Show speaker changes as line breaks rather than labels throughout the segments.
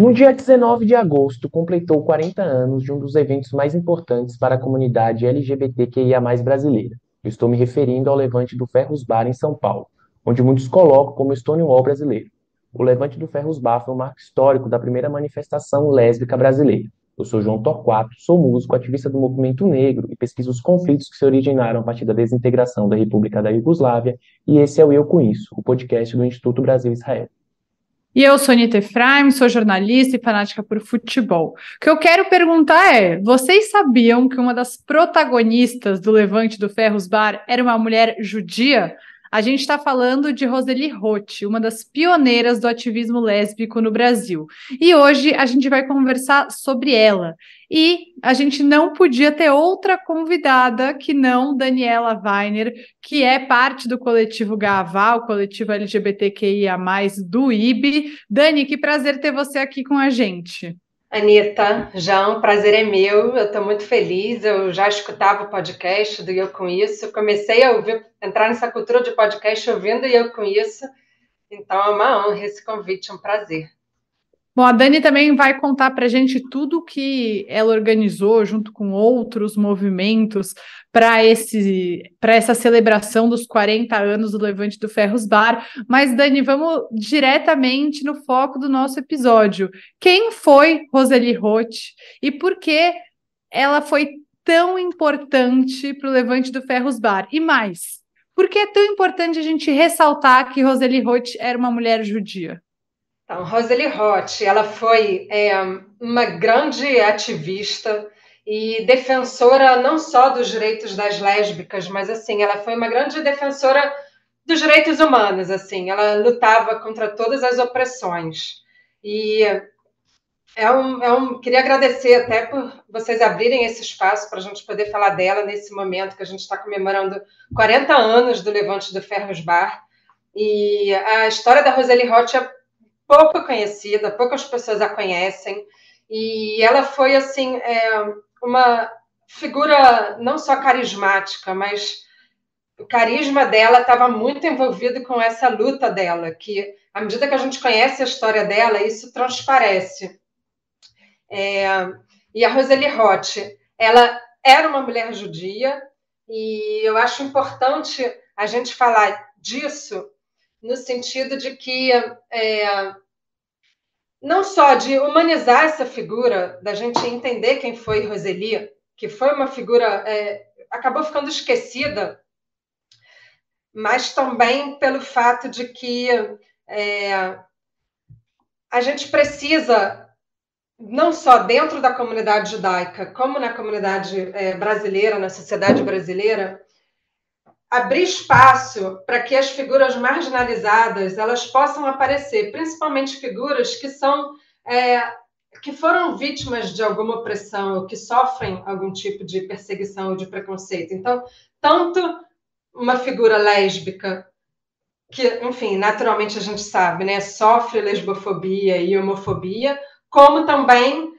No dia 19 de agosto, completou 40 anos de um dos eventos mais importantes para a comunidade LGBTQIA+ brasileira. Eu estou me referindo ao Levante do Ferros Bar em São Paulo, onde muitos colocam como Stonewall brasileiro. O Levante do Ferros Bar foi um marco histórico da primeira manifestação lésbica brasileira. Eu sou João Torquato, sou músico, ativista do movimento negro e pesquiso os conflitos que se originaram a partir da desintegração da República da Iugoslávia, e esse é o Eu Com Isso, o podcast do Instituto Brasil-Israel.
E eu sou Anitta Efraim, sou jornalista e fanática por futebol. O que eu quero perguntar é, vocês sabiam que uma das protagonistas do Levante do Ferros Bar era uma mulher judia? A gente está falando de Roseli Roth, uma das pioneiras do ativismo lésbico no Brasil. E hoje a gente vai conversar sobre ela. E a gente não podia ter outra convidada que não Daniela Weiner, que é parte do coletivo Gavá, o coletivo LGBTQIA+, do IB. Dani, que prazer ter você aqui com a gente.
Anitta, João, o prazer é meu, eu estou muito feliz, eu já escutava o podcast do Eu Com Isso, comecei a entrar nessa cultura de podcast ouvindo Eu Com Isso, então é uma honra esse convite, é um prazer.
Bom, a Dani também vai contar para a gente tudo que ela organizou junto com outros movimentos para essa celebração dos 40 anos do Levante do Ferros Bar. Mas, Dani, vamos diretamente no foco do nosso episódio. Quem foi Roseli Roth e por que ela foi tão importante para o Levante do Ferros Bar? E mais, por que é tão importante a gente ressaltar que Roseli Roth era uma mulher judia?
Então, Roseli Roth, ela foi uma grande ativista e defensora não só dos direitos das lésbicas, mas assim, ela foi uma grande defensora dos direitos humanos, assim, ela lutava contra todas as opressões. E queria agradecer até por vocês abrirem esse espaço para a gente poder falar dela nesse momento que a gente está comemorando 40 anos do Levante do Ferros Bar. E a história da Roseli Roth é pouco conhecida, poucas pessoas a conhecem, e ela foi, assim, uma figura não só carismática, mas o carisma dela estava muito envolvido com essa luta dela, que, à medida que a gente conhece a história dela, isso transparece. E a Roseli Roth, ela era uma mulher judia, e eu acho importante a gente falar disso no sentido de que não só de humanizar essa figura, da gente entender quem foi Roseli, que foi uma figura, acabou ficando esquecida, mas também pelo fato de que a gente precisa, não só dentro da comunidade judaica, como na comunidade brasileira, na sociedade brasileira, abrir espaço para que as figuras marginalizadas elas possam aparecer, principalmente figuras que são que foram vítimas de alguma opressão ou que sofrem algum tipo de perseguição ou de preconceito. Então, tanto uma figura lésbica que, enfim, naturalmente a gente sabe, né, sofre lesbofobia e homofobia, como também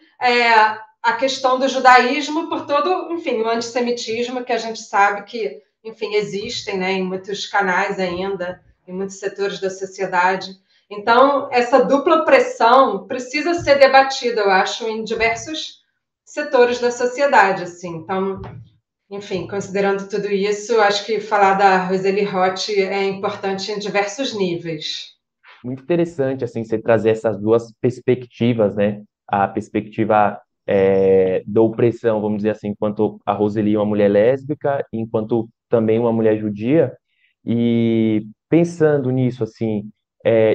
a questão do judaísmo por todo, enfim, o antissemitismo que a gente sabe que, enfim, existem, né, em muitos canais ainda, em muitos setores da sociedade. Então, essa dupla opressão precisa ser debatida, eu acho, em diversos setores da sociedade, assim. Então, enfim, considerando tudo isso, acho que falar da Roseli Roth é importante em diversos níveis.
Muito interessante, assim, você trazer essas duas perspectivas, né? A perspectiva da opressão, vamos dizer assim, enquanto a Roseli é uma mulher lésbica, enquanto também uma mulher judia. E pensando nisso, assim,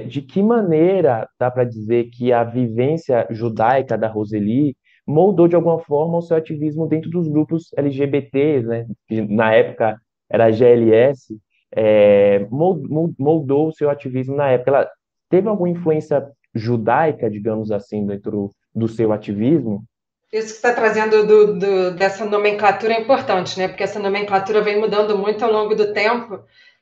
de que maneira dá para dizer que a vivência judaica da Roseli moldou de alguma forma o seu ativismo dentro dos grupos LGBTs, né? Que na época era GLS, moldou o seu ativismo na época. Ela teve alguma influência judaica, digamos assim, dentro do seu ativismo?
Isso que você está trazendo dessa nomenclatura é importante, né? Porque essa nomenclatura vem mudando muito ao longo do tempo.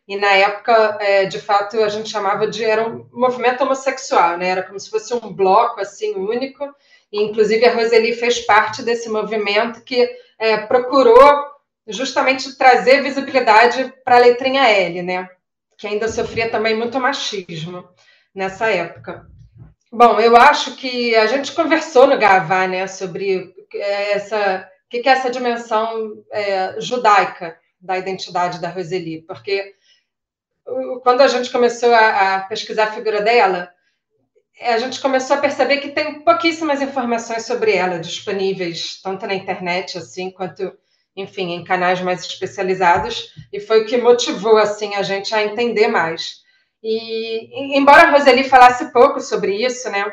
E na época, de fato, a gente chamava era um movimento homossexual, né? Era como se fosse um bloco assim único. E inclusive a Roseli fez parte desse movimento que procurou justamente trazer visibilidade para a letrinha L, né? Que ainda sofria também muito machismo nessa época. Bom, eu acho que a gente conversou no Gavá, né, sobre o que é essa dimensão judaica da identidade da Roseli, porque quando a gente começou a pesquisar a figura dela, a gente começou a perceber que tem pouquíssimas informações sobre ela disponíveis, tanto na internet assim, quanto, enfim, em canais mais especializados, e foi o que motivou assim a gente a entender mais. E embora a Roseli falasse pouco sobre isso, né,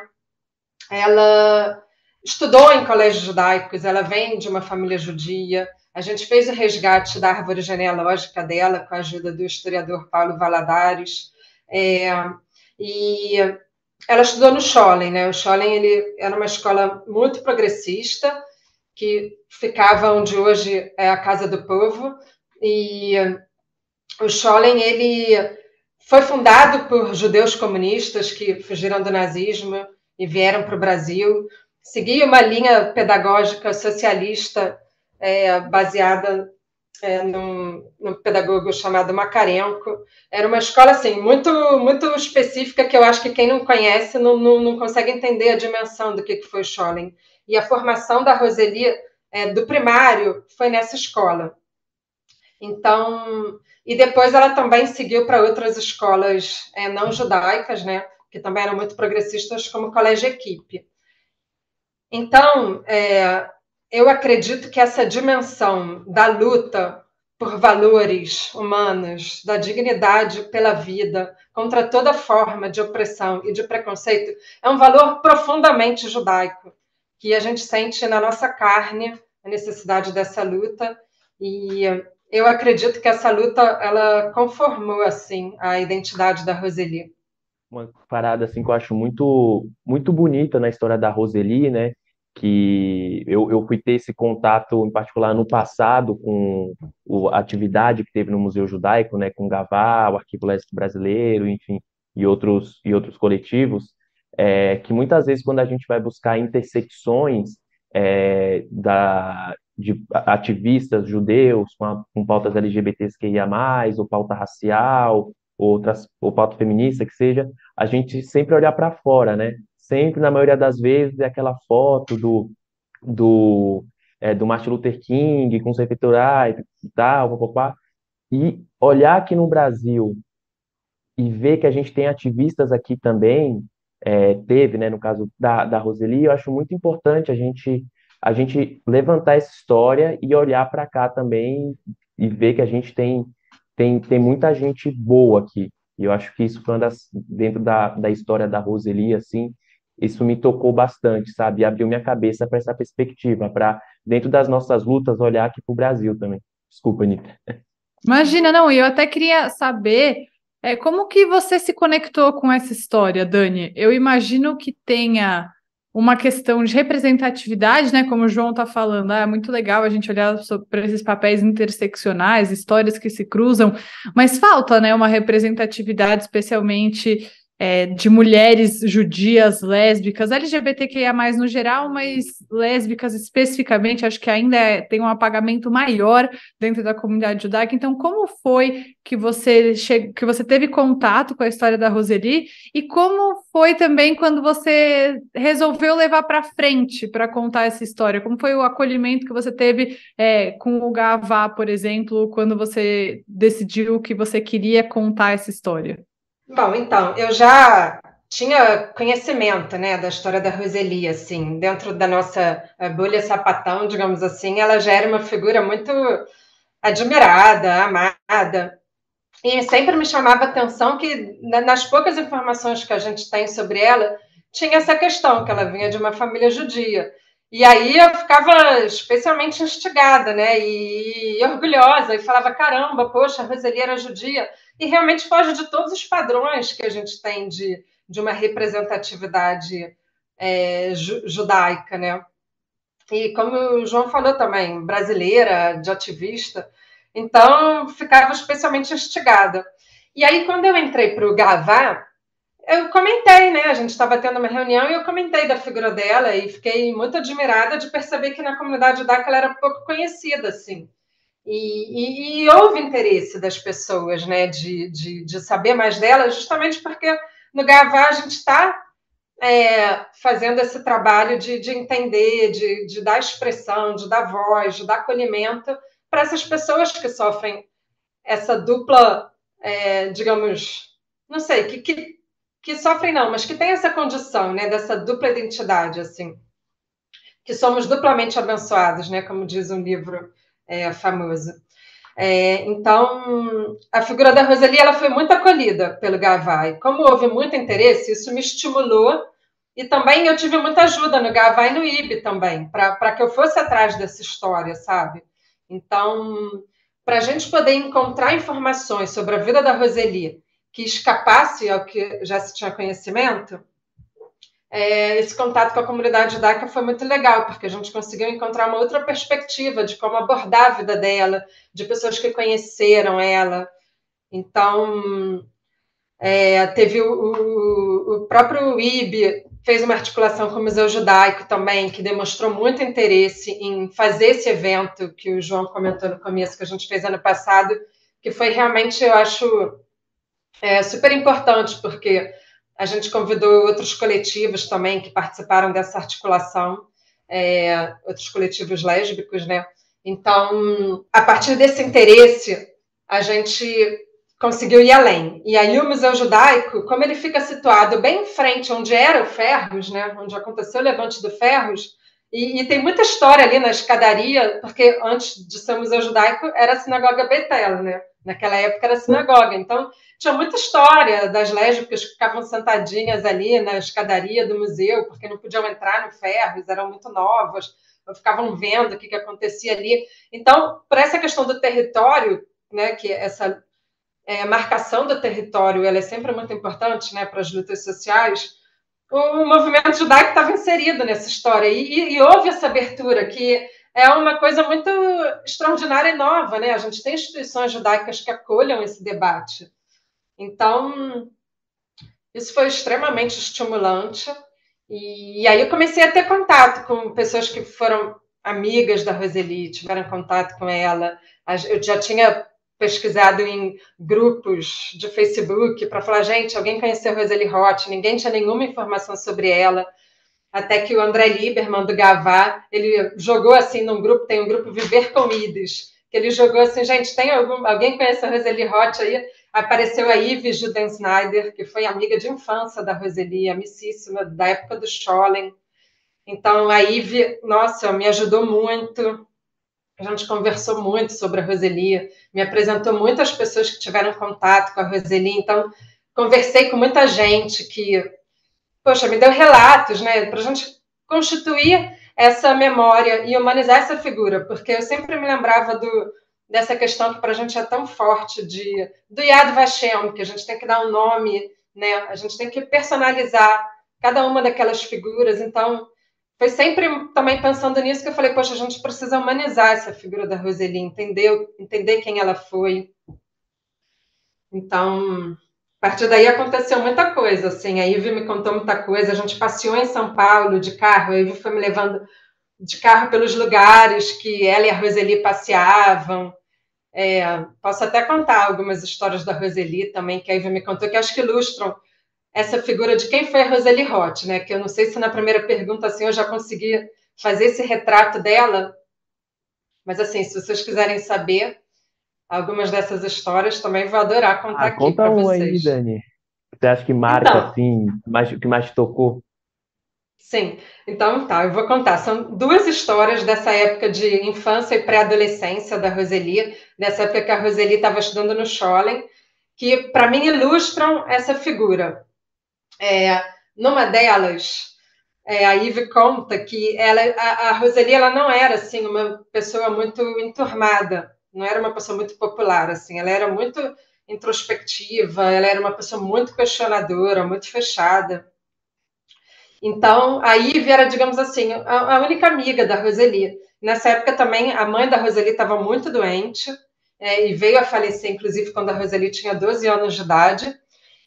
ela estudou em colégios judaicos, ela vem de uma família judia. A gente fez o resgate da árvore genealógica dela com a ajuda do historiador Paulo Valadares. E ela estudou no Scholem, né? O Scholem ele era uma escola muito progressista que ficava onde hoje é a Casa do Povo. E o Scholem ele foi fundado por judeus comunistas que fugiram do nazismo e vieram para o Brasil. Seguia uma linha pedagógica socialista baseada num pedagogo chamado Makarenko. Era uma escola assim, muito, muito específica que eu acho que quem não conhece não consegue entender a dimensão do que foi o Scholem. E a formação da Roseli do primário foi nessa escola. Então, e depois ela também seguiu para outras escolas não judaicas, né, que também eram muito progressistas, como o Colégio Equipe. Então, eu acredito que essa dimensão da luta por valores humanos, da dignidade pela vida, contra toda forma de opressão e de preconceito, é um valor profundamente judaico, que a gente sente na nossa carne a necessidade dessa luta, e eu acredito que essa luta ela conformou assim a identidade da Roseli.
Uma parada assim que eu acho muito muito bonita na história da Roseli, né? Que eu fui ter esse contato em particular no passado com a atividade que teve no Museu Judaico, né? Com o Gavá, o Arquivo Léxico Brasileiro, enfim, e outros coletivos, que muitas vezes quando a gente vai buscar intersecções de ativistas judeus com pautas LGBTQIA+, ou pauta racial, ou pauta feminista, que seja, a gente sempre olhar para fora, né? Sempre, na maioria das vezes, é aquela foto do Martin Luther King com os refeitórios e tal, papapá. E olhar aqui no Brasil e ver que a gente tem ativistas aqui também, teve, né, no caso da Roseli, eu acho muito importante a gente levantar essa história e olhar para cá também e ver que a gente tem muita gente boa aqui. E eu acho que isso foi dentro da história da Roseli, assim, isso me tocou bastante, sabe? E abriu minha cabeça para essa perspectiva, para, dentro das nossas lutas, olhar aqui para o Brasil também. Desculpa, Anitta.
Imagina, não, e eu até queria saber como que você se conectou com essa história, Dani? Eu imagino que tenha uma questão de representatividade, né? Como o João está falando, é muito legal a gente olhar para esses papéis interseccionais, histórias que se cruzam, mas falta, né, uma representatividade, especialmente de mulheres judias, lésbicas, LGBTQIA+, no geral, mas lésbicas especificamente, acho que ainda tem um apagamento maior dentro da comunidade judaica. Então, como foi que que você teve contato com a história da Roseli e como foi também quando você resolveu levar para frente para contar essa história? Como foi o acolhimento que você teve com o Gavá, por exemplo, quando você decidiu que você queria contar essa história?
Bom, então, eu já tinha conhecimento, né, da história da Roseli, assim, dentro da nossa bolha sapatão, digamos assim, ela já era uma figura muito admirada, amada, e sempre me chamava a atenção que, nas poucas informações que a gente tem sobre ela, tinha essa questão, que ela vinha de uma família judia. E aí eu ficava especialmente instigada, né? E orgulhosa, e falava: caramba, poxa, a Roseli era judia. E realmente foge de todos os padrões que a gente tem de uma representatividade judaica, né? E como o João falou também, brasileira, de ativista, então ficava especialmente instigada. E aí, quando eu entrei para o Gavá, eu comentei, né? A gente estava tendo uma reunião e eu comentei da figura dela e fiquei muito admirada de perceber que na comunidade judaica ela era pouco conhecida, assim. E houve interesse das pessoas, né, de saber mais dela, justamente porque no Gavá a gente está fazendo esse trabalho de entender, de dar expressão, de dar voz, de dar acolhimento para essas pessoas que sofrem essa dupla, digamos, não sei, que sofrem não, mas que tem essa condição, né, dessa dupla identidade, assim, que somos duplamente abençoados, né, como diz um livro famoso. Então, a figura da Roseli ela foi muito acolhida pelo Gavai. Como houve muito interesse, isso me estimulou e também eu tive muita ajuda no Gavai e no IB também, para que eu fosse atrás dessa história, sabe? Então, para a gente poder encontrar informações sobre a vida da Roseli que escapasse ao que já se tinha conhecimento, esse contato com a comunidade judaica foi muito legal, porque a gente conseguiu encontrar uma outra perspectiva de como abordar a vida dela, de pessoas que conheceram ela. Então, teve o próprio IB, fez uma articulação com o Museu Judaico também, que demonstrou muito interesse em fazer esse evento que o João comentou no começo, que a gente fez ano passado, que foi realmente, eu acho, super importante, porque a gente convidou outros coletivos também que participaram dessa articulação, outros coletivos lésbicos, né? Então, a partir desse interesse, a gente conseguiu ir além. E aí o Museu Judaico, como ele fica situado bem em frente onde era o Ferros, né? Onde aconteceu o levante do Ferros, e tem muita história ali na escadaria, porque antes de ser o Museu Judaico era a Sinagoga Beitel, né? Naquela época era a sinagoga. Então, tinha muita história das lésbicas que ficavam sentadinhas ali na escadaria do museu, porque não podiam entrar no Ferros, eram muito novas, ficavam vendo o que acontecia ali. Então, por essa questão do território, né, que essa marcação do território ela é sempre muito importante, né, para as lutas sociais, o movimento judaico estava inserido nessa história e houve essa abertura, que é uma coisa muito extraordinária e nova, né? A gente tem instituições judaicas que acolham esse debate. Então, isso foi extremamente estimulante. E aí eu comecei a ter contato com pessoas que foram amigas da Roseli, tiveram contato com ela. Eu já tinha pesquisado em grupos de Facebook para falar, gente, alguém conheceu a Roseli Roth? Ninguém tinha nenhuma informação sobre ela. Até que o André Lieberman, do Gavá, ele jogou assim num grupo, tem um grupo Viver com Ides, que ele jogou assim, gente, tem alguém conhece a Roseli Roth aí? Apareceu a Yves Juden-Snyder, que foi amiga de infância da Roseli, amicíssima, da época do Scholem. Então, a Yves, nossa, me ajudou muito. A gente conversou muito sobre a Roseli, me apresentou muitas pessoas que tiveram contato com a Roseli. Então, conversei com muita gente que, poxa, me deu relatos, né, para a gente constituir essa memória e humanizar essa figura, porque eu sempre me lembrava dessa questão que para a gente é tão forte do Yad Vashem, que a gente tem que dar um nome, né, a gente tem que personalizar cada uma daquelas figuras. Então, foi sempre também pensando nisso que eu falei, poxa, a gente precisa humanizar essa figura da Roseli, entender quem ela foi. Então, a partir daí aconteceu muita coisa, assim, a Ivy me contou muita coisa, a gente passeou em São Paulo de carro, a Ivy foi me levando de carro pelos lugares que ela e a Roseli passeavam. Posso até contar algumas histórias da Roseli também, que a Ivy me contou, que acho que ilustram essa figura de quem foi a Roseli Roth, né? Que eu não sei se na primeira pergunta assim, eu já consegui fazer esse retrato dela, mas assim, se vocês quiserem saber algumas dessas histórias, também vou adorar contar aqui
Conta
para
um aí,
vocês.
Dani. Você acha que marca,
Então,
assim, o que mais te tocou?
sim, então tá, eu vou contar. São duas histórias dessa época de infância e pré-adolescência da Roseli, dessa época que a Roseli estava estudando no Scholem, que para mim ilustram essa figura. Numa delas, a Ivy conta que a Roseli ela não era assim uma pessoa muito enturmada, não era uma pessoa muito popular, assim, ela era muito introspectiva, ela era uma pessoa muito questionadora, muito fechada. Então, a Ivy era, digamos assim, a única amiga da Roseli. Nessa época também, a mãe da Roseli estava muito doente, e veio a falecer, inclusive, quando a Roseli tinha 12 anos de idade.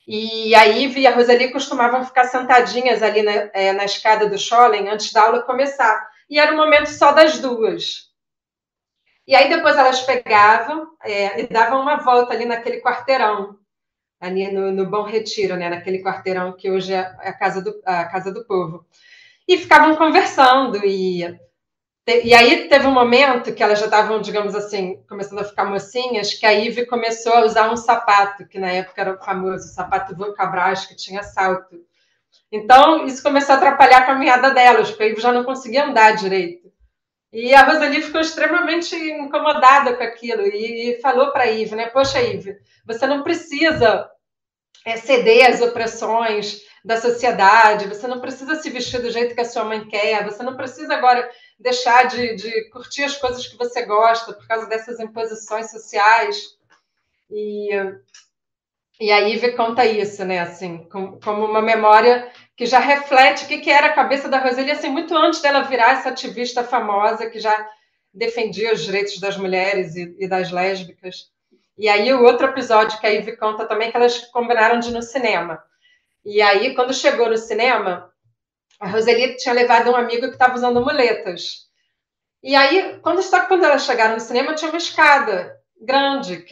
E a Ivy e a Roseli costumavam ficar sentadinhas ali na escada do Scholem antes da aula começar. E era um momento só das duas. E aí depois elas pegavam e davam uma volta ali naquele quarteirão, ali no Bom Retiro, né, naquele quarteirão que hoje é a Casa do Povo. E ficavam conversando, e aí teve um momento que elas já estavam, digamos assim, começando a ficar mocinhas, que a Ivy começou a usar um sapato, que na época era o famoso sapato Vulcabras, que tinha salto. Então, isso começou a atrapalhar a caminhada delas, porque a Ivy já não conseguia andar direito. E a Rosalie ficou extremamente incomodada com aquilo e falou para a Ivy, né? Poxa, Ivy, você não precisa ceder às opressões da sociedade, você não precisa se vestir do jeito que a sua mãe quer, você não precisa agora deixar de curtir as coisas que você gosta por causa dessas imposições sociais. E a Ivy conta isso, né? Assim, como uma memória que já reflete o que era a cabeça da Rosalie, assim, muito antes dela virar essa ativista famosa que já defendia os direitos das mulheres e das lésbicas. E aí o outro episódio que a Ivy conta também é que elas combinaram de ir no cinema. E aí, quando chegou no cinema, a Rosalie tinha levado um amigo que estava usando muletas. E aí, quando elas chegaram no cinema, tinha uma escada grande,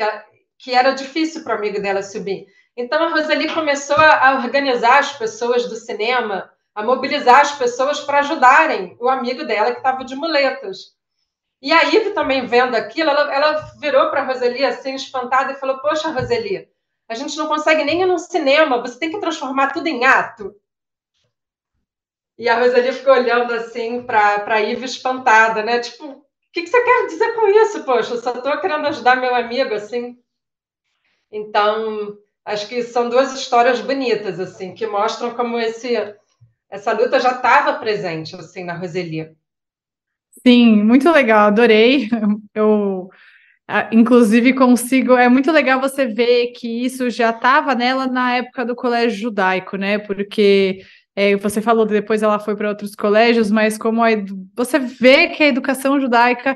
que era difícil para o amigo dela subir. Então, a Rosalie começou a organizar as pessoas do cinema, a mobilizar as pessoas para ajudarem o amigo dela que estava de muletas. E a Ivy também vendo aquilo, ela virou para a Rosalie assim, espantada, e falou, poxa, Rosalie, a gente não consegue nem ir no cinema, você tem que transformar tudo em ato. E a Rosalie ficou olhando assim para a Ivy espantada, né? Tipo, o que você quer dizer com isso, poxa? Eu só estou querendo ajudar meu amigo, assim. Então, acho que são duas histórias bonitas, assim, que mostram como essa luta já estava presente, assim, na Rosalie.
Sim, muito legal, adorei. Eu, inclusive, consigo. É muito legal você ver que isso já estava nela na época do colégio judaico, né? Porque você falou que depois ela foi para outros colégios, mas como você vê que a educação judaica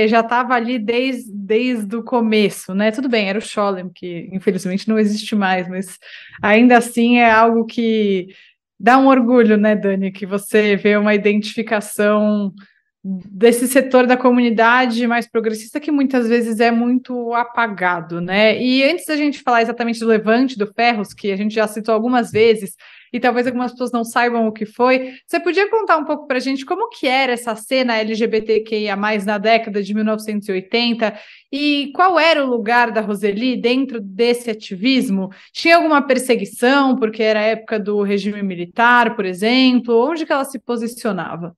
já estava ali desde o começo, né? Tudo bem, era o Sholem, que infelizmente não existe mais, mas ainda assim é algo que dá um orgulho, né, Dani, que você vê uma identificação desse setor da comunidade mais progressista que muitas vezes é muito apagado, né? E antes da gente falar exatamente do Levante do Ferros, que a gente já citou algumas vezes, e talvez algumas pessoas não saibam o que foi, você podia contar um pouco para a gente como que era essa cena LGBTQIA+, na década de 1980, e qual era o lugar da Rosalie dentro desse ativismo? Tinha alguma perseguição, porque era a época do regime militar, por exemplo? Onde que ela se posicionava?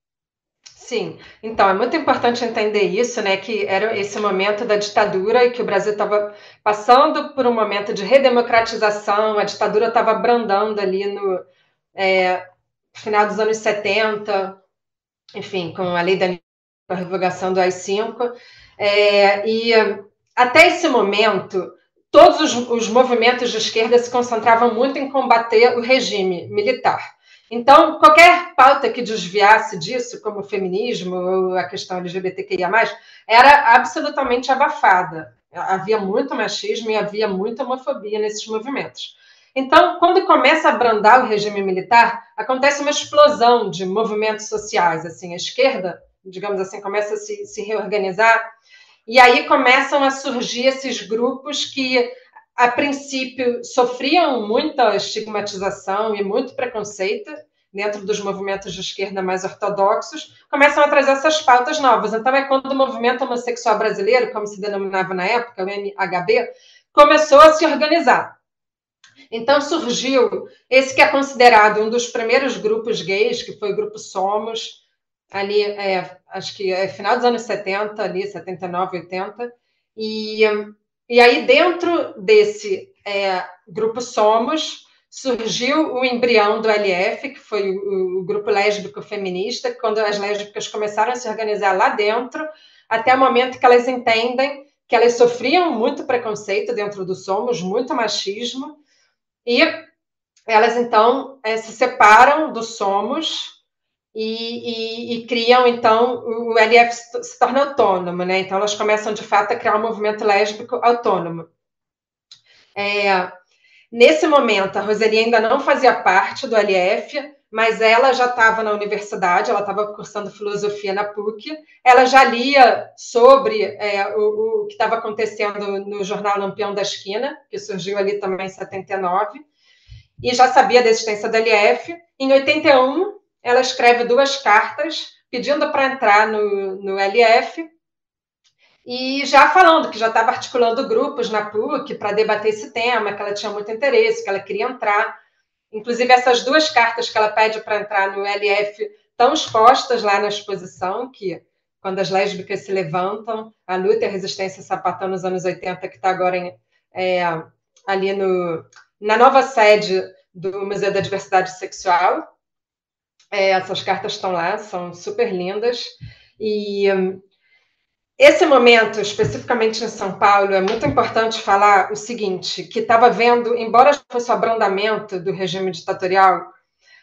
Sim, então é muito importante entender isso, né? Que era esse momento da ditadura e que o Brasil estava passando por um momento de redemocratização, a ditadura estava brandando ali no final dos anos 70, enfim, com a lei da com a revogação do AI-5. E até esse momento, todos os movimentos de esquerda se concentravam muito em combater o regime militar. Então, qualquer pauta que desviasse disso, como o feminismo ou a questão LGBTQIA+, era absolutamente abafada. Havia muito machismo e havia muita homofobia nesses movimentos. Então, quando começa a abrandar o regime militar, acontece uma explosão de movimentos sociais. Assim, a esquerda, digamos assim, começa a se reorganizar, e aí começam a surgir esses grupos que a princípio, sofriam muita estigmatização e muito preconceito dentro dos movimentos de esquerda mais ortodoxos, começam a trazer essas pautas novas. Então, é quando o movimento homossexual brasileiro, como se denominava na época, o MHB, começou a se organizar. Então, surgiu esse que é considerado um dos primeiros grupos gays, que foi o Grupo Somos, ali, acho que é final dos anos 70, ali, 79, 80, e aí, dentro desse Grupo Somos, surgiu o embrião do LF, que foi o grupo lésbico feminista, quando as lésbicas começaram a se organizar lá dentro, até o momento que elas entendem que elas sofriam muito preconceito dentro do Somos, muito machismo, e elas, então, se separam do Somos e criam, então, o LF se torna autônomo, né? Então, elas começam, de fato, a criar um movimento lésbico autônomo. Nesse momento, a Rosalie ainda não fazia parte do LF, mas ela já estava na universidade, ela estava cursando filosofia na PUC, ela já lia sobre o que estava acontecendo no jornal Lampião da Esquina, que surgiu ali também em 79, e já sabia da existência da LF. Em 81, ela escreve 2 cartas pedindo para entrar no LF, e já falando que já estava articulando grupos na PUC para debater esse tema, que ela tinha muito interesse, que ela queria entrar. Inclusive, essas 2 cartas que ela pede para entrar no LF estão expostas lá na exposição, que quando as lésbicas se levantam, a luta e a resistência sapatão nos anos 80, que está agora ali na nova sede do Museu da Diversidade Sexual. Essas cartas estão lá, são super lindas. E esse momento, especificamente em São Paulo, é muito importante falar o seguinte, que estava vendo, embora fosse o abrandamento do regime ditatorial,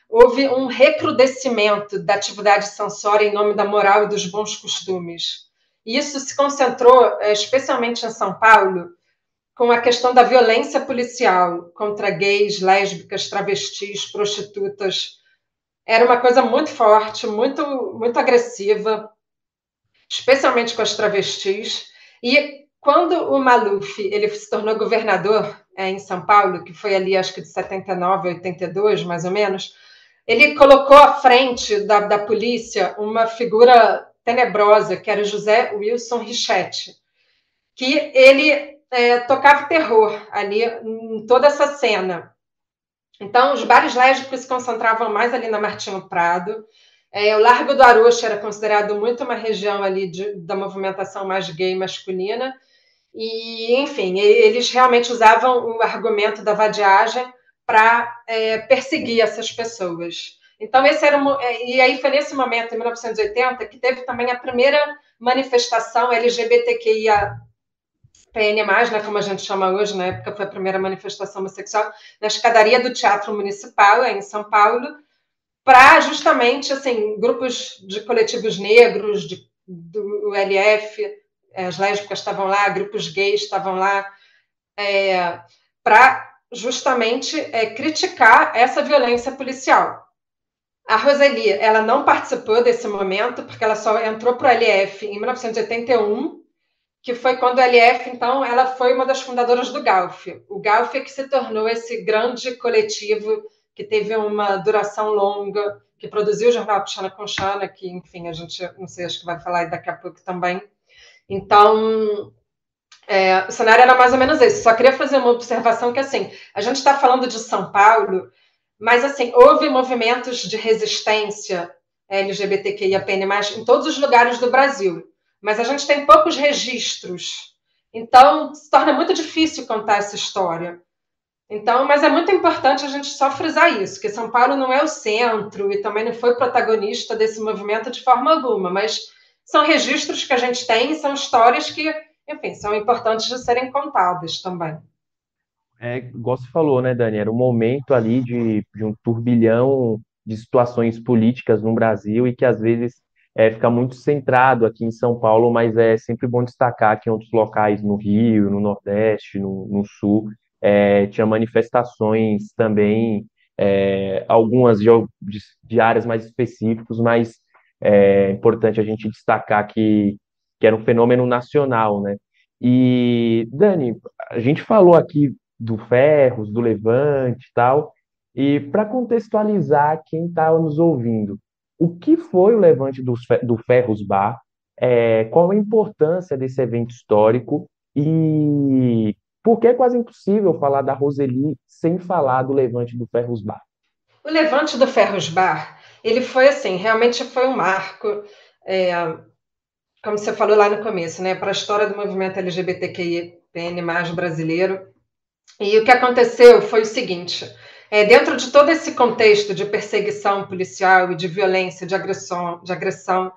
houve um recrudescimento da atividade censória em nome da moral e dos bons costumes. E isso se concentrou, especialmente em São Paulo, com a questão da violência policial contra gays, lésbicas, travestis, prostitutas. Era uma coisa muito forte, muito, muito agressiva, especialmente com as travestis. E quando o Maluf ele se tornou governador em São Paulo, que foi ali, acho que de 79 a 82, mais ou menos, ele colocou à frente da polícia uma figura tenebrosa, que era José Wilson Richetti, que ele tocava terror ali em toda essa cena. Então, os bares lésbicos se concentravam mais ali na Martinho Prado. O Largo do Arocho era considerado muito uma região ali da movimentação mais gay masculina. E, enfim, eles realmente usavam o argumento da vadiagem para perseguir essas pessoas. Então, e aí foi nesse momento, em 1980, que teve também a primeira manifestação LGBTQIA PN+, né, como a gente chama hoje, na época foi a primeira manifestação homossexual, na escadaria do Teatro Municipal, em São Paulo, para justamente, assim, grupos de coletivos negros, do LF, as lésbicas estavam lá, grupos gays estavam lá, para justamente criticar essa violência policial. A Roseli, ela não participou desse momento, porque ela só entrou para o LF em 1981, que foi quando o LF, então, ela foi uma das fundadoras do GALF. O GALF é que se tornou esse grande coletivo que teve uma duração longa, que produziu o jornal Pichana com Chana, que, enfim, a gente, não sei, acho que vai falar daqui a pouco também. Então, o cenário era mais ou menos esse. Só queria fazer uma observação que, assim, a gente está falando de São Paulo, mas, assim, houve movimentos de resistência LGBTQIAPN+, em todos os lugares do Brasil. Mas a gente tem poucos registros, então se torna muito difícil contar essa história. Então, mas é muito importante a gente só frisar isso, que São Paulo não é o centro e também não foi protagonista desse movimento de forma alguma, mas são registros que a gente tem, são histórias que, enfim, são importantes de serem contadas também.
Igual você falou, né, Dani? Era um momento ali de um turbilhão de situações políticas no Brasil e que às vezes fica muito centrado aqui em São Paulo, mas é sempre bom destacar que em outros locais, no Rio, no Nordeste, no Sul, tinha manifestações também, algumas de áreas mais específicas, mas é importante a gente destacar que era um fenômeno nacional, né? E, Dani, a gente falou aqui do Ferros, do Levante e tal, e para contextualizar quem está nos ouvindo, o que foi o Levante do Ferros Bar, qual a importância desse evento histórico e por que é quase impossível falar da Roseli sem falar do Levante do Ferros Bar?
O Levante do Ferros Bar, ele foi assim, realmente foi um marco, como você falou lá no começo, né, para a história do movimento LGBTQIAPN+, brasileiro. E o que aconteceu foi o seguinte, dentro de todo esse contexto de perseguição policial e de violência, de agressão,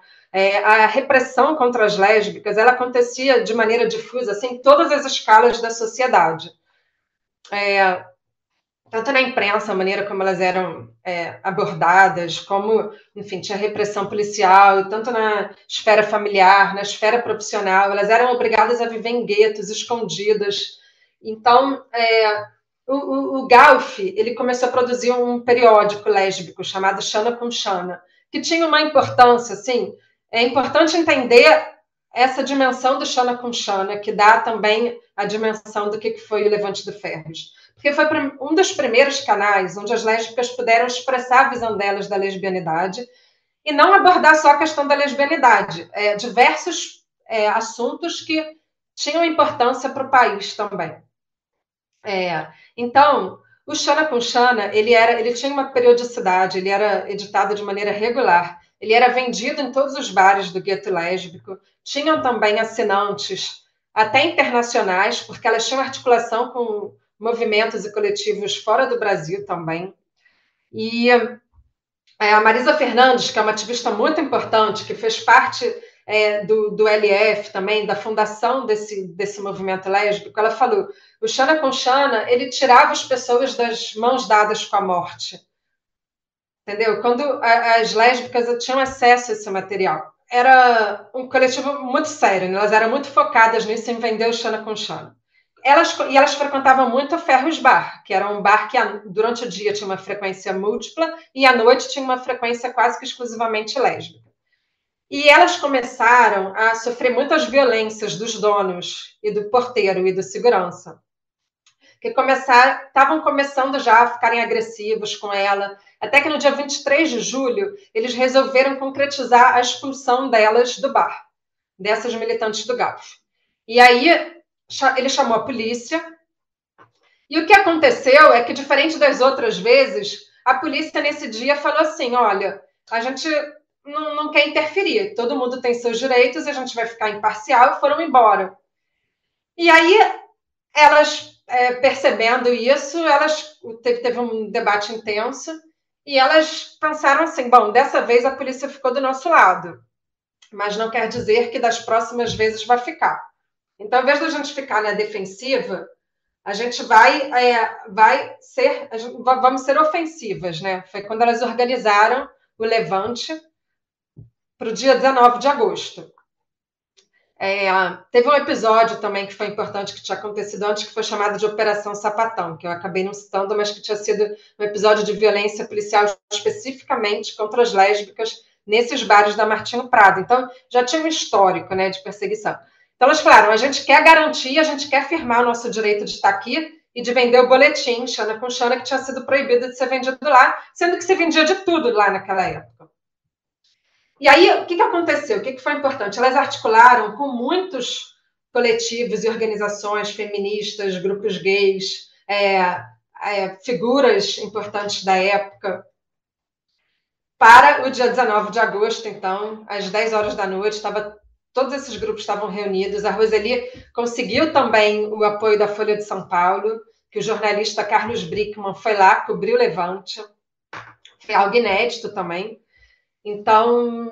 a repressão contra as lésbicas, ela acontecia de maneira difusa, assim, em todas as escalas da sociedade. Tanto na imprensa, a maneira como elas eram abordadas, como, enfim, tinha repressão policial, tanto na esfera familiar, na esfera profissional, elas eram obrigadas a viver em guetos, escondidas. Então, o Galf, ele começou a produzir um periódico lésbico chamado Xana com Xana, que tinha uma importância, assim, é importante entender essa dimensão do Xana com Xana, que dá também a dimensão do que foi o Levante do Ferros. Porque foi um dos primeiros canais onde as lésbicas puderam expressar a visão delas da lesbianidade e não abordar só a questão da lesbianidade, diversos assuntos que tinham importância para o país também. Então, o Xana com Xana, ele tinha uma periodicidade, ele era editado de maneira regular, ele era vendido em todos os bares do gueto lésbico, tinham também assinantes, até internacionais, porque elas tinham articulação com movimentos e coletivos fora do Brasil também. E a Marisa Fernandes, que é uma ativista muito importante, que fez parte do LF também, da fundação desse movimento lésbico, ela falou: o Xana com Xana, ele tirava as pessoas das mãos dadas com a morte. Entendeu? Quando as lésbicas tinham acesso a esse material. Era um coletivo muito sério, né? Elas eram muito focadas nisso, em vender o Xana com Xana. Elas frequentavam muito o Ferros Bar, que era um bar que durante o dia tinha uma frequência múltipla e à noite tinha uma frequência quase que exclusivamente lésbica. E elas começaram a sofrer muitas violências dos donos e do porteiro e do segurança, que estavam começando já a ficarem agressivos com ela, até que no dia 23 de julho eles resolveram concretizar a expulsão delas do bar, dessas militantes do Galf. E aí ele chamou a polícia, e o que aconteceu é que, diferente das outras vezes, a polícia nesse dia falou assim: olha, a gente não quer interferir, todo mundo tem seus direitos, a gente vai ficar imparcial, e foram embora. E aí, elas, percebendo isso, teve um debate intenso, e elas pensaram assim: bom, dessa vez a polícia ficou do nosso lado, mas não quer dizer que das próximas vezes vai ficar. Então, ao invés da gente ficar na defensiva, a gente vamos ser ofensivas, né? Foi quando elas organizaram o levante para o dia 19 de agosto. Teve um episódio também que foi importante, que tinha acontecido antes, que foi chamado de Operação Sapatão, que eu acabei não citando, mas que tinha sido um episódio de violência policial especificamente contra as lésbicas nesses bares da Martinho Prado. Então, já tinha um histórico, né, de perseguição. Então, elas falaram: a gente quer garantir, a gente quer firmar o nosso direito de estar aqui e de vender o boletim Xana com Xana, que tinha sido proibido de ser vendido lá, sendo que se vendia de tudo lá naquela época. E aí, o que aconteceu? O que foi importante? Elas articularam com muitos coletivos e organizações feministas, grupos gays, figuras importantes da época, para o dia 19 de agosto, então, às 10 horas da noite, todos esses grupos estavam reunidos. A Roseli conseguiu também o apoio da Folha de São Paulo, que o jornalista Carlos Brickman foi lá, cobriu o levante. Foi algo inédito também. Então,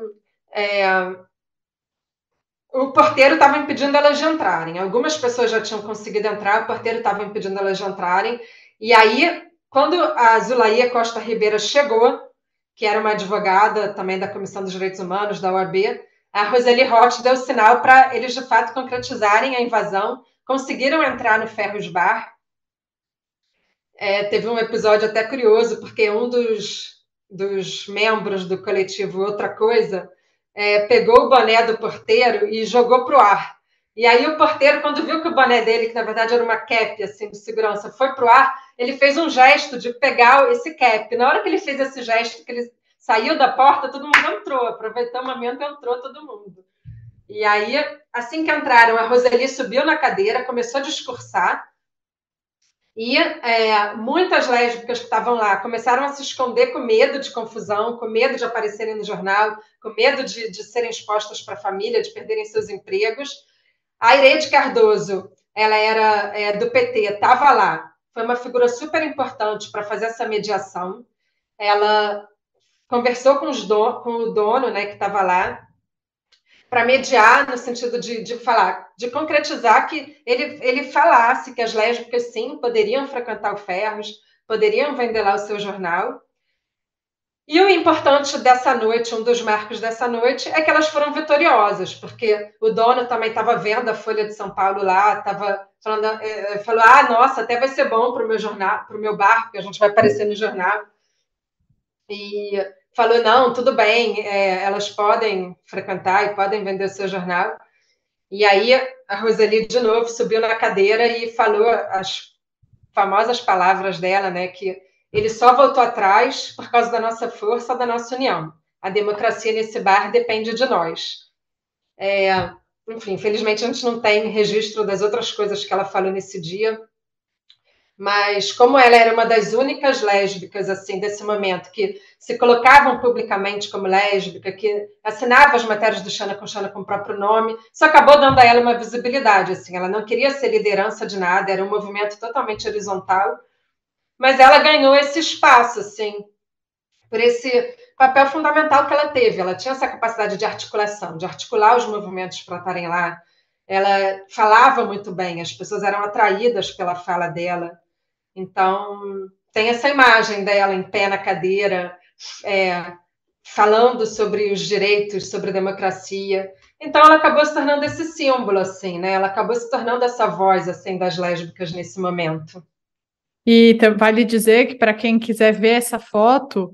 o porteiro estava impedindo elas de entrarem. Algumas pessoas já tinham conseguido entrar, o porteiro estava impedindo elas de entrarem. E aí, quando a Zulaia Costa Ribeiro chegou, que era uma advogada também da Comissão dos Direitos Humanos, da OAB, a Roseli Roth deu sinal para eles, de fato, concretizarem a invasão. Conseguiram entrar no Ferros Bar. Teve um episódio até curioso, porque um dos membros do coletivo Outra Coisa pegou o boné do porteiro e jogou para o ar. E aí o porteiro, quando viu que o boné dele, que na verdade era uma cap assim, de segurança, foi para o ar, ele fez um gesto de pegar esse cap. Na hora que ele fez esse gesto, que ele saiu da porta, todo mundo entrou. Aproveitou o momento, entrou todo mundo. E aí, assim que entraram, a Roseli subiu na cadeira, começou a discursar, e muitas lésbicas que estavam lá começaram a se esconder com medo de confusão, com medo de aparecerem no jornal, com medo de serem expostas para a família, de perderem seus empregos. A Irede Cardoso, ela era do PT, estava lá. Foi uma figura super importante para fazer essa mediação. Ela conversou com o dono, né, que estava lá, para mediar no sentido de falar, de concretizar que ele falasse que as lésbicas, sim, poderiam frequentar o Ferros, poderiam vender lá o seu jornal. E o importante dessa noite, um dos marcos dessa noite, é que elas foram vitoriosas, porque o dono também estava vendo a Folha de São Paulo lá, estava falando, falou, nossa, até vai ser bom para o meu jornal, para o meu bar, porque a gente vai aparecer no jornal. E falou, não, tudo bem, elas podem frequentar e podem vender o seu jornal. E aí a Roseli, de novo, subiu na cadeira e falou as famosas palavras dela, né, que ele só voltou atrás por causa da nossa força, da nossa união. A democracia nesse bar depende de nós. Enfim, infelizmente a gente não tem registro das outras coisas que ela falou nesse dia, mas como ela era uma das únicas lésbicas assim desse momento que se colocavam publicamente como lésbica, que assinava as matérias do Xana com o próprio nome, isso acabou dando a ela uma visibilidade. Assim, ela não queria ser liderança de nada, era um movimento totalmente horizontal, mas ela ganhou esse espaço, assim, por esse papel fundamental que ela teve. Ela tinha essa capacidade de articulação, de articular os movimentos para estarem lá. Ela falava muito bem, as pessoas eram atraídas pela fala dela. Então, tem essa imagem dela em pé na cadeira, falando sobre os direitos, sobre a democracia. Então, ela acabou se tornando esse símbolo, assim, né? Ela acabou se tornando essa voz, assim, das lésbicas nesse momento.
E vale dizer que, para quem quiser ver essa foto,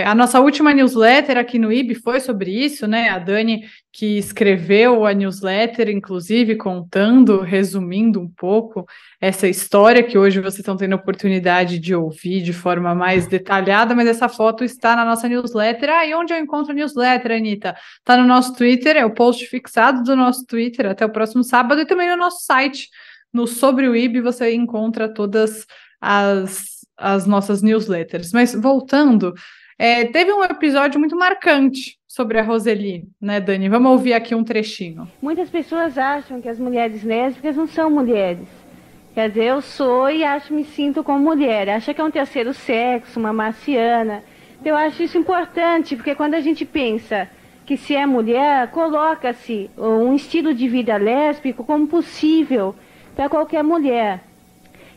a nossa última newsletter aqui no IB foi sobre isso, né? A Dani, que escreveu a newsletter, inclusive, contando, resumindo um pouco essa história que hoje vocês estão tendo a oportunidade de ouvir de forma mais detalhada, mas essa foto está na nossa newsletter. E onde eu encontro a newsletter, Anitta? Está no nosso Twitter, é o post fixado do nosso Twitter até o próximo sábado, e também no nosso site. No Sobre o IB você encontra todas as nossas newsletters. Mas voltando, teve um episódio muito marcante sobre a Roseli, né, Dani? Vamos ouvir aqui um trechinho.
Muitas pessoas acham que as mulheres lésbicas não são mulheres. Quer dizer, eu sou e me sinto como mulher. Acha que é um terceiro sexo, uma marciana. Eu acho isso importante, porque quando a gente pensa que se é mulher, coloca-se um estilo de vida lésbico como possível para qualquer mulher.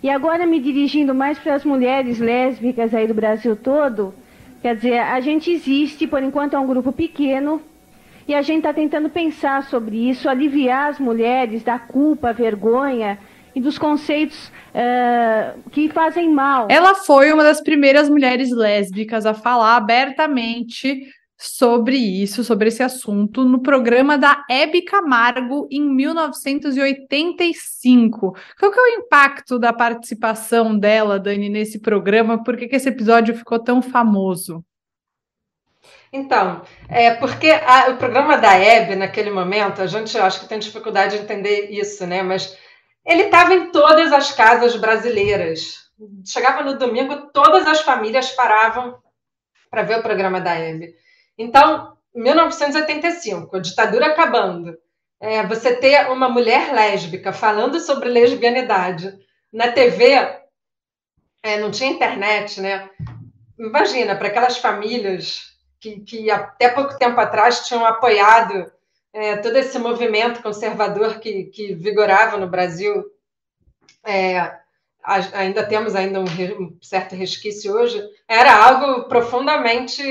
E agora, me dirigindo mais para as mulheres lésbicas aí do Brasil todo, quer dizer, a gente existe, por enquanto é um grupo pequeno, e a gente está tentando pensar sobre isso, aliviar as mulheres da culpa, vergonha e dos conceitos que fazem mal.
Ela foi uma das primeiras mulheres lésbicas a falar abertamente sobre isso, sobre esse assunto, no programa da Hebe Camargo, em 1985. Qual que é o impacto da participação dela, Dani, nesse programa? Por que esse episódio ficou tão famoso?
Então, porque o programa da Hebe, naquele momento, a gente acho que tem dificuldade de entender isso, né? Mas ele estava em todas as casas brasileiras. Chegava no domingo, todas as famílias paravam para ver o programa da Hebe. Então, 1985, a ditadura acabando, você ter uma mulher lésbica falando sobre lesbianidade na TV, não tinha internet, né? Imagina, para aquelas famílias que até pouco tempo atrás tinham apoiado todo esse movimento conservador que vigorava no Brasil, ainda temos um certo resquício hoje, era algo profundamente,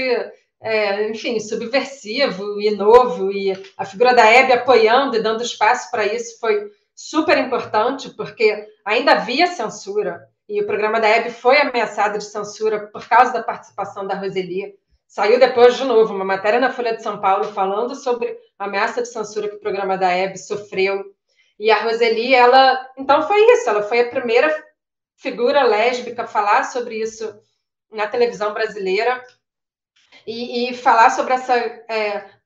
enfim, subversivo e novo, e a figura da Hebe apoiando e dando espaço para isso foi super importante, porque ainda havia censura, e o programa da Hebe foi ameaçado de censura por causa da participação da Roseli. Saiu depois, de novo, uma matéria na Folha de São Paulo falando sobre a ameaça de censura que o programa da Hebe sofreu. E a Roseli, então foi isso, ela foi a primeira figura lésbica a falar sobre isso na televisão brasileira e falar sobre essa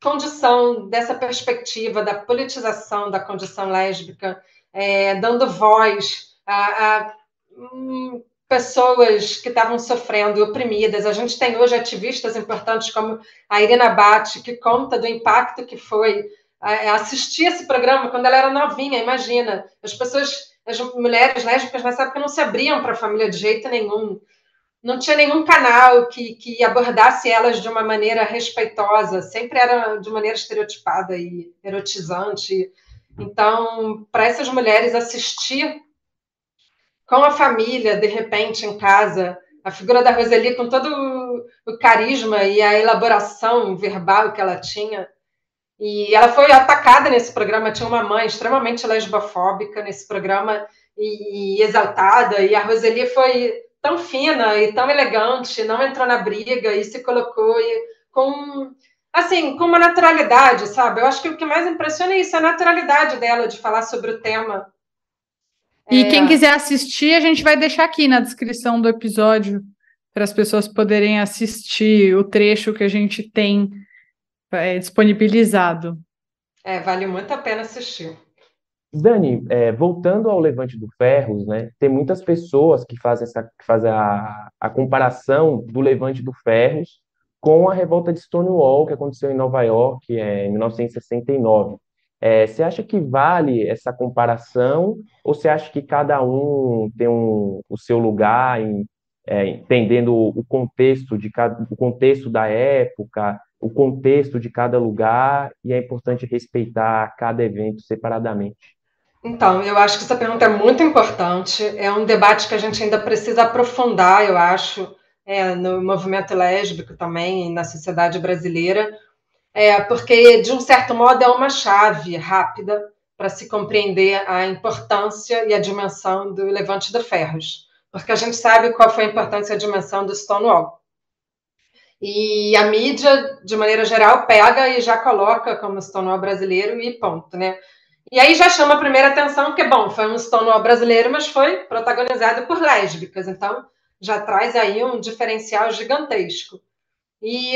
condição, dessa perspectiva da politização da condição lésbica, dando voz a pessoas que estavam sofrendo, oprimidas. A gente tem hoje ativistas importantes como a Irina Bach, que conta do impacto que foi assistir esse programa quando ela era novinha, imagina. As mulheres lésbicas nessa época não se abriam para a família de jeito nenhum. Não tinha nenhum canal que abordasse elas de uma maneira respeitosa, sempre era de maneira estereotipada e erotizante. Então, para essas mulheres assistir com a família, de repente, em casa, a figura da Roseli com todo o carisma e a elaboração verbal que ela tinha. E ela foi atacada nesse programa, tinha uma mãe extremamente lesbofóbica nesse programa e exaltada, e a Roseli foi tão fina e tão elegante, não entrou na briga e se colocou com, assim, com uma naturalidade, sabe? Eu acho que o que mais impressiona é isso, a naturalidade dela de falar sobre o tema.
E quem quiser assistir, a gente vai deixar aqui na descrição do episódio para as pessoas poderem assistir o trecho que a gente tem disponibilizado.
Vale muito a pena assistir.
Dani, voltando ao Levante do Ferros, né, tem muitas pessoas que fazem a comparação do Levante do Ferros com a revolta de Stonewall, que aconteceu em Nova York, em 1969. Você acha que vale essa comparação, ou você acha que cada um tem o seu lugar, entendendo o contexto da época, o contexto de cada lugar, e é importante respeitar cada evento separadamente?
Então, eu acho que essa pergunta é muito importante. É um debate que a gente ainda precisa aprofundar, eu acho, no movimento lésbico também, na sociedade brasileira, porque, de um certo modo, é uma chave rápida para se compreender a importância e a dimensão do Levante do Ferros, porque a gente sabe qual foi a importância e a dimensão do Stonewall. E a mídia, de maneira geral, pega e já coloca como Stonewall brasileiro e ponto, né? E aí já chama a primeira atenção, porque, bom, foi um Stonewall brasileiro, mas foi protagonizado por lésbicas, então já traz aí um diferencial gigantesco. E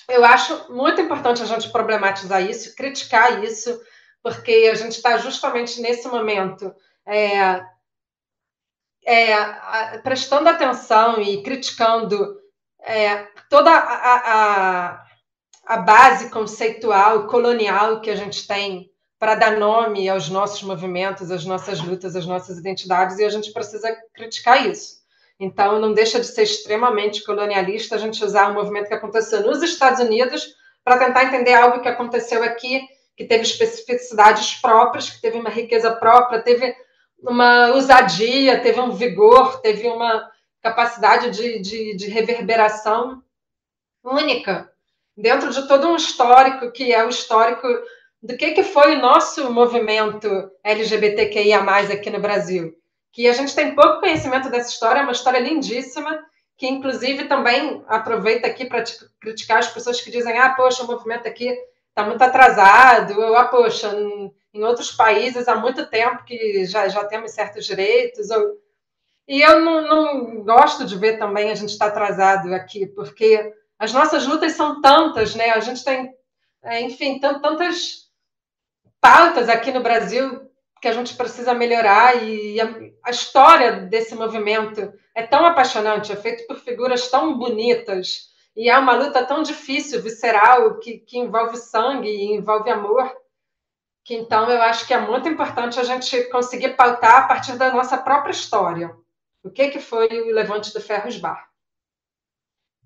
eu acho muito importante a gente problematizar isso, criticar isso, porque a gente está justamente nesse momento prestando atenção e criticando toda a base conceitual, colonial que a gente tem para dar nome aos nossos movimentos, às nossas lutas, às nossas identidades, e a gente precisa criticar isso. Então, não deixa de ser extremamente colonialista a gente usar um movimento que aconteceu nos Estados Unidos para tentar entender algo que aconteceu aqui, que teve especificidades próprias, que teve uma riqueza própria, teve uma ousadia, teve um vigor, teve uma capacidade de reverberação única, dentro de todo um histórico que é o histórico do que foi o nosso movimento LGBTQIA+, aqui no Brasil. Que a gente tem pouco conhecimento dessa história, é uma história lindíssima, que inclusive também aproveita aqui para criticar as pessoas que dizem poxa, o movimento aqui está muito atrasado, ou poxa, em outros países há muito tempo que já temos certos direitos, e eu não gosto de ver também a gente estar atrasado aqui, porque as nossas lutas são tantas, né? A gente tem, enfim, tantas pautas aqui no Brasil que a gente precisa melhorar, e a história desse movimento é tão apaixonante, é feito por figuras tão bonitas, e é uma luta tão difícil, visceral, que envolve sangue e envolve amor, que então eu acho que é muito importante a gente conseguir pautar a partir da nossa própria história. O que foi o Levante do Ferros Bar?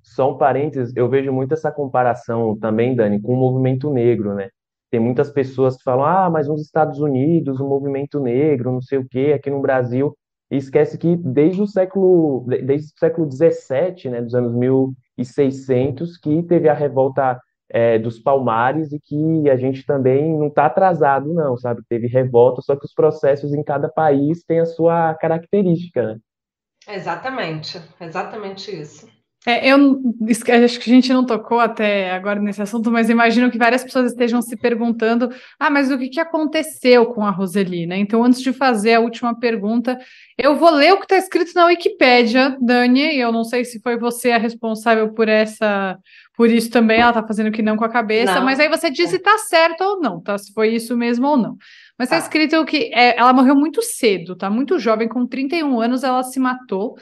Só um parênteses, eu vejo muito essa comparação também, Dani, com o movimento negro, né? Tem muitas pessoas que falam, mas nos Estados Unidos, o movimento negro, não sei o quê, aqui no Brasil, e esquece que desde o século XVII, né, dos anos 1600, que teve a revolta dos Palmares, e que a gente também não está atrasado, não, sabe? Teve revolta, só que os processos em cada país têm a sua característica, né?
Exatamente isso.
Acho que a gente não tocou até agora nesse assunto, mas imagino que várias pessoas estejam se perguntando, mas o que aconteceu com a Roseli, né? Então, antes de fazer a última pergunta, eu vou ler o que está escrito na Wikipédia, Dani, e eu não sei se foi você a responsável por isso também, ela está fazendo que não com a cabeça, mas aí você diz se está certo ou não, tá? Se foi isso mesmo ou não. Mas está escrito que ela morreu muito cedo, tá? Muito jovem, com 31 anos ela se matou,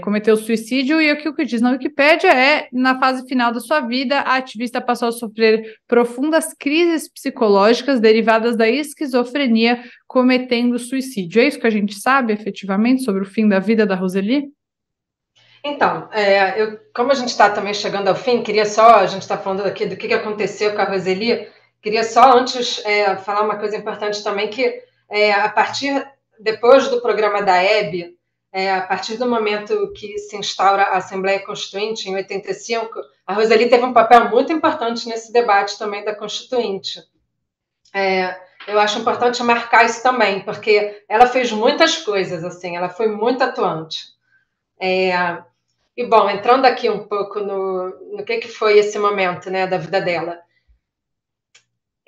cometeu suicídio, e o que diz na Wikipédia na fase final da sua vida, a ativista passou a sofrer profundas crises psicológicas derivadas da esquizofrenia, cometendo suicídio. É isso que a gente sabe, efetivamente, sobre o fim da vida da Roseli?
Então, como a gente está também chegando ao fim, a gente está falando aqui do que aconteceu com a Roseli, queria só antes falar uma coisa importante também, que depois do programa da Hebe, a partir do momento que se instaura a Assembleia Constituinte, em 85, a Roseli teve um papel muito importante nesse debate também da Constituinte. Eu acho importante marcar isso também, porque ela fez muitas coisas, assim, ela foi muito atuante. E, bom, entrando aqui um pouco no que foi esse momento, né, da vida dela.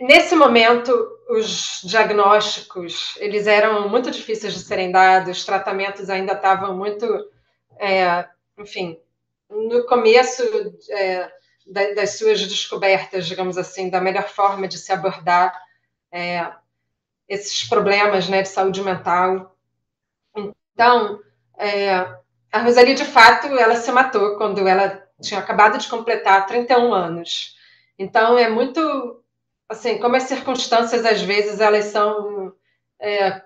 Nesse momento, os diagnósticos, eles eram muito difíceis de serem dados, os tratamentos ainda estavam muito, enfim, no começo das suas descobertas, digamos assim, da melhor forma de se abordar esses problemas, né, de saúde mental. Então, a Roseli, de fato, ela se matou quando ela tinha acabado de completar 31 anos. Então, é muito, assim, como as circunstâncias, às vezes, elas são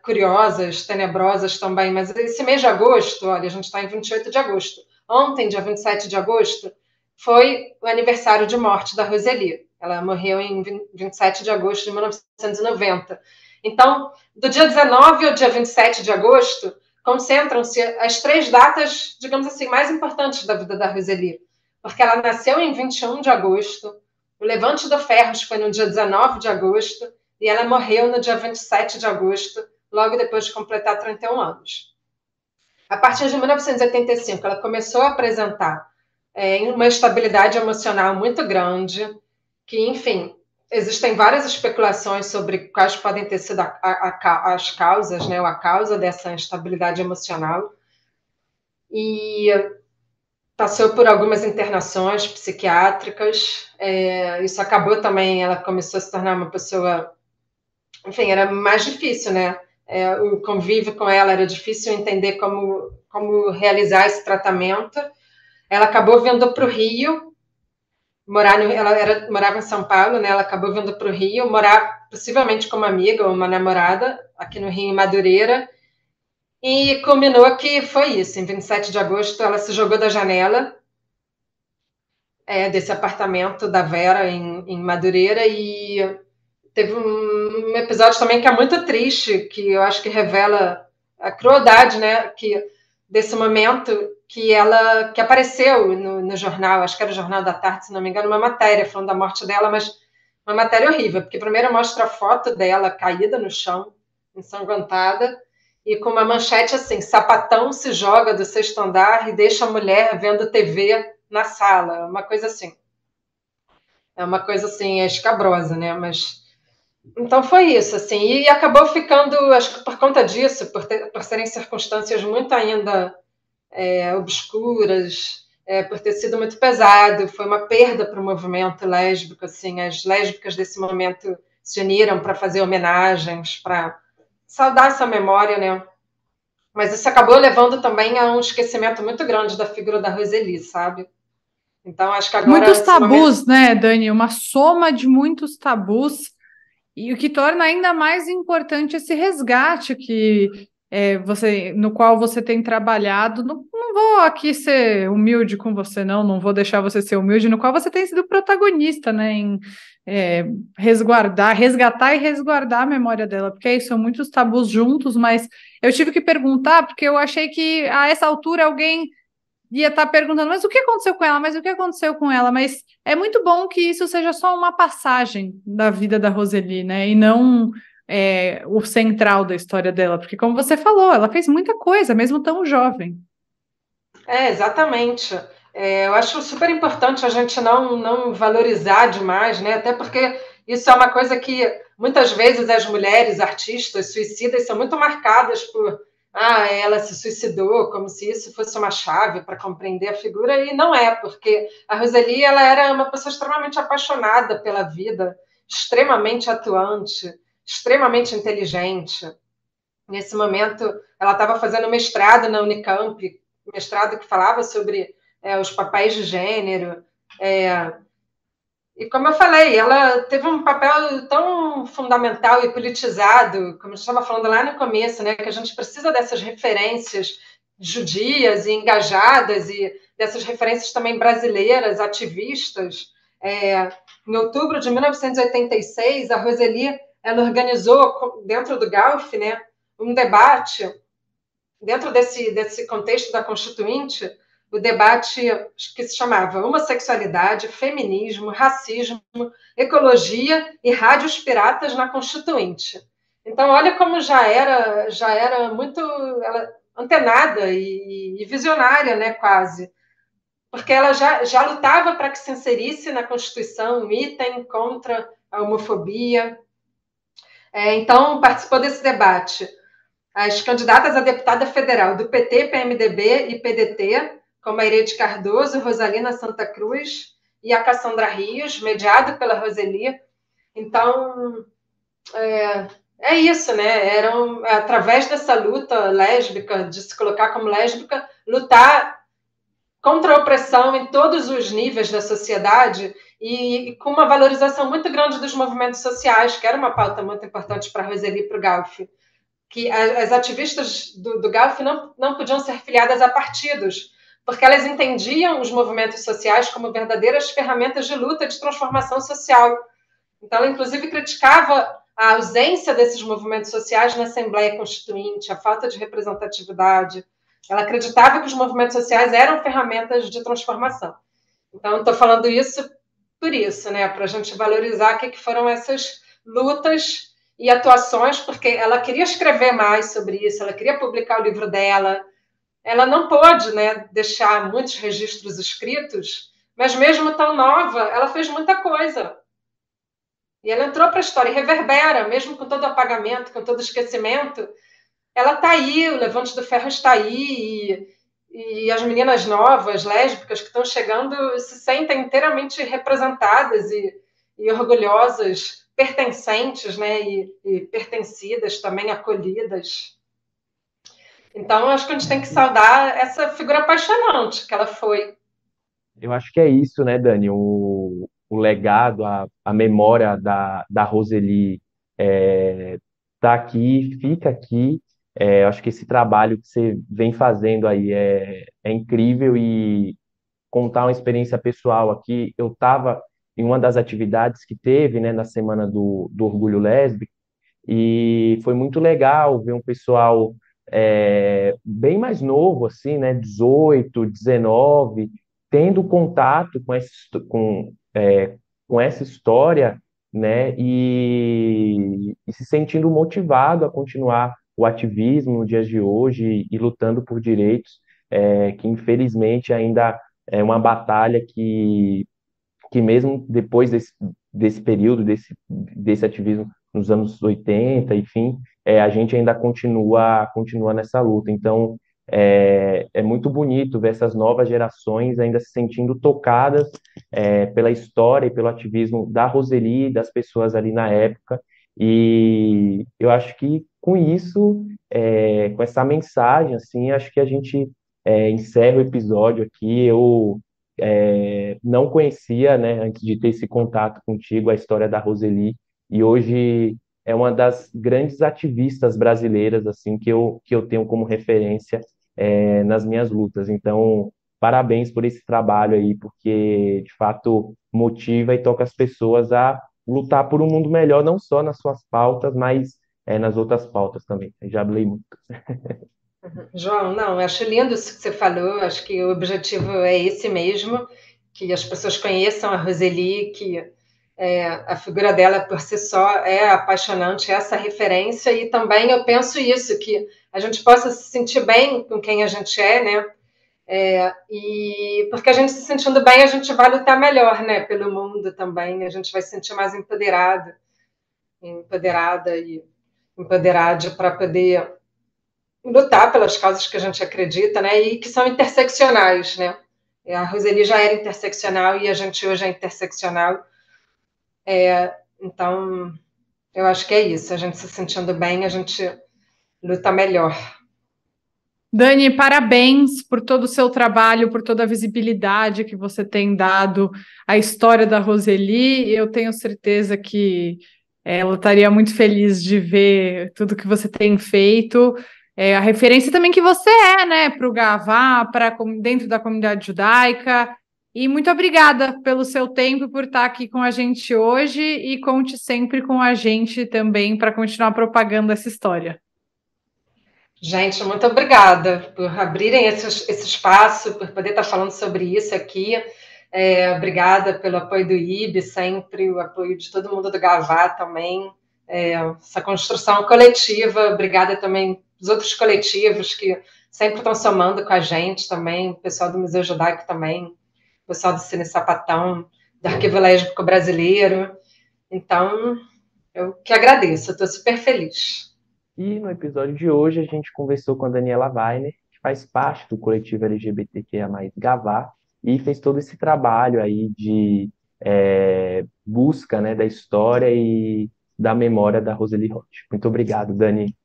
curiosas, tenebrosas também, mas esse mês de agosto, olha, a gente está em 28 de agosto. Ontem, dia 27 de agosto, foi o aniversário de morte da Roseli. Ela morreu em 27 de agosto de 1990. Então, do dia 19 ao dia 27 de agosto, concentram-se as 3 datas, digamos assim, mais importantes da vida da Roseli. Porque ela nasceu em 21 de agosto, o Levante do Ferros foi no dia 19 de agosto, e ela morreu no dia 27 de agosto, logo depois de completar 31 anos. A partir de 1985, ela começou a apresentar uma estabilidade emocional muito grande, que, enfim, existem várias especulações sobre quais podem ter sido as causas, né, ou a causa dessa instabilidade emocional. E passou por algumas internações psiquiátricas. Isso acabou também, ela começou a se tornar uma pessoa... Enfim, era mais difícil, né? O convívio com ela era difícil entender como realizar esse tratamento. Ela acabou vindo para o Rio, ela morava em São Paulo, né? Ela acabou vindo para o Rio, morar possivelmente com uma amiga ou uma namorada, aqui no Rio, em Madureira, e culminou que foi isso. Em 27 de agosto, ela se jogou da janela desse apartamento da Vera, em Madureira, e teve um episódio também que é muito triste, que eu acho que revela a crueldade, né, desse momento, que apareceu no jornal, acho que era o Jornal da Tarde, se não me engano, uma matéria falando da morte dela, mas uma matéria horrível, porque primeiro mostra a foto dela caída no chão, ensanguentada, e com uma manchete assim: sapatão se joga do 6º andar e deixa a mulher vendo TV na sala. Uma coisa assim. É uma coisa assim, escabrosa, né? Mas então foi isso, assim, e acabou ficando, acho que por conta disso, por serem circunstâncias muito ainda obscuras, por ter sido muito pesado, foi uma perda para o movimento lésbico, assim, as lésbicas desse momento se uniram para fazer homenagens, para saudar essa memória, né? Mas isso acabou levando também a um esquecimento muito grande da figura da Roseli, sabe? Então acho que agora...
Muitos tabus, né, Dani? Uma soma de muitos tabus. E o que torna ainda mais importante esse resgate no qual você tem trabalhado. Não vou aqui ser humilde com você, não vou deixar você ser humilde, no qual você tem sido protagonista, né, em resgatar e resguardar a memória dela, porque são muitos tabus juntos, mas eu tive que perguntar, porque eu achei que a essa altura alguém ia estar perguntando, mas o que aconteceu com ela? Mas o que aconteceu com ela? Mas é muito bom que isso seja só uma passagem da vida da Roseli, né? E não o central da história dela, porque como você falou, ela fez muita coisa, mesmo tão jovem.
Exatamente. Eu acho super importante a gente não valorizar demais, né? Até porque isso é uma coisa que muitas vezes as mulheres artistas suicidas são muito marcadas por ela se suicidou, como se isso fosse uma chave para compreender a figura, e não é, porque a Roseli, ela era uma pessoa extremamente apaixonada pela vida, extremamente atuante, extremamente inteligente. Nesse momento, ela estava fazendo mestrado na Unicamp, mestrado que falava sobre os papéis de gênero, e como eu falei, ela teve um papel tão fundamental e politizado, como a gente estava falando lá no começo, né, que a gente precisa dessas referências judias e engajadas, e dessas referências também brasileiras, ativistas. Em outubro de 1986, a Roseli ela organizou, dentro do GALF, né, um debate dentro desse contexto da Constituinte, o debate que se chamava homossexualidade, feminismo, racismo, ecologia e rádios piratas na Constituinte. Então, olha como já era muito antenada e visionária, né, quase, porque ela já lutava para que se inserisse na Constituição um item contra a homofobia. Então, participou desse debate as candidatas a deputada federal do PT, PMDB e PDT, como a Irede Cardoso, Rosalina Santa Cruz e a Cassandra Rios, mediado pela Roseli. Então, é isso, né? Através dessa luta lésbica, de se colocar como lésbica, lutar contra a opressão em todos os níveis da sociedade e com uma valorização muito grande dos movimentos sociais, que era uma pauta muito importante para a Roseli e para o Galf, que as ativistas do Galf não podiam ser filiadas a partidos, porque elas entendiam os movimentos sociais como verdadeiras ferramentas de luta, de transformação social. Então, ela, inclusive, criticava a ausência desses movimentos sociais na Assembleia Constituinte, a falta de representatividade. Ela acreditava que os movimentos sociais eram ferramentas de transformação. Então, estou falando isso por isso, né? Para a gente valorizar o que foram essas lutas e atuações, porque ela queria escrever mais sobre isso, ela queria publicar o livro dela. Ela não pôde, né, deixar muitos registros escritos, mas mesmo tão nova, ela fez muita coisa. E ela entrou para a história e reverbera, mesmo com todo o apagamento, com todo o esquecimento. Ela está aí, o Levante do Ferro está aí, e as meninas novas, lésbicas, que estão chegando, se sentem inteiramente representadas e orgulhosas, pertencentes, né, e pertencidas, também acolhidas. Então, acho que a gente tem que saudar essa figura apaixonante que ela foi.
Eu acho que é isso, né, Dani? O legado, a memória da Roseli tá aqui, fica aqui. Eu acho que esse trabalho que você vem fazendo aí é incrível e contar uma experiência pessoal aqui. Eu estava em uma das atividades que teve, né, na Semana do Orgulho Lésbico e foi muito legal ver um pessoal bem mais novo, assim, né, 18, 19, tendo contato com essa história, né, e se sentindo motivado a continuar o ativismo nos dias de hoje e lutando por direitos, que infelizmente ainda é uma batalha que mesmo depois desse período, desse ativismo nos anos 80, enfim, a gente ainda continua nessa luta. Então, é muito bonito ver essas novas gerações ainda se sentindo tocadas pela história e pelo ativismo da Roseli, das pessoas ali na época. E eu acho que com isso, com essa mensagem, assim, acho que a gente encerra o episódio aqui. Eu não conhecia, né, antes de ter esse contato contigo, a história da Roseli, e hoje é uma das grandes ativistas brasileiras, assim, que eu tenho como referência nas minhas lutas. Então, parabéns por esse trabalho aí, porque de fato motiva e toca as pessoas a lutar por um mundo melhor, não só nas suas pautas, mas nas outras pautas também. Eu já falei muito.
João, não, acho lindo isso que você falou, acho que o objetivo é esse mesmo, que as pessoas conheçam a Roseli, que a figura dela por si só é apaixonante, é essa referência, e também eu penso isso, que a gente possa se sentir bem com quem a gente é, né? E porque a gente se sentindo bem, a gente vai lutar melhor, né? Pelo mundo também, a gente vai se sentir mais empoderada e empoderada para poder lutar pelas causas que a gente acredita, né? E que são interseccionais, né? A Roseli já era interseccional e a gente hoje é interseccional. Então, eu acho que é isso. A gente se sentindo bem, a gente luta melhor.
Dani, parabéns por todo o seu trabalho, por toda a visibilidade que você tem dado à história da Roseli. Eu tenho certeza que ela estaria muito feliz de ver tudo que você tem feito. A referência também que você né, para o Gavá, dentro da comunidade judaica. E muito obrigada pelo seu tempo, por estar aqui com a gente hoje, e conte sempre com a gente também para continuar propagando essa história.
Gente, muito obrigada por abrirem esse espaço, por poder estar falando sobre isso aqui. Obrigada pelo apoio do IB, sempre, o apoio de todo mundo do Gavá também. Essa construção coletiva, obrigada também dos outros coletivos que sempre estão somando com a gente também, o pessoal do Museu Judaico também, o pessoal do Cine Sapatão, do Arquivo Lésbico Brasileiro. Então, eu que agradeço, eu estou super feliz.
E no episódio de hoje a gente conversou com a Daniela Weiner, que faz parte do coletivo LGBTQIA+, Gavá, e fez todo esse trabalho aí de busca, né, da história e da memória da Roseli Roth. Muito obrigado, Dani.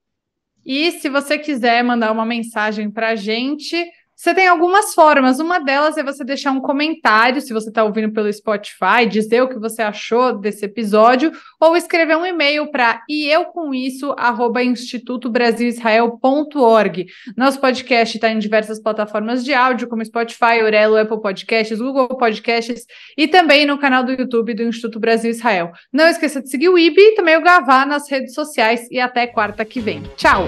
E se você quiser mandar uma mensagem para a gente, você tem algumas formas. Uma delas é você deixar um comentário, se você está ouvindo pelo Spotify, dizer o que você achou desse episódio, ou escrever um e-mail para @institutobrasilisrael.org. Nosso podcast está em diversas plataformas de áudio, como Spotify, Orelo, Apple Podcasts, Google Podcasts e também no canal do YouTube do Instituto Brasil Israel. Não esqueça de seguir o IB e também o Gavá nas redes sociais e até quarta que vem. Tchau!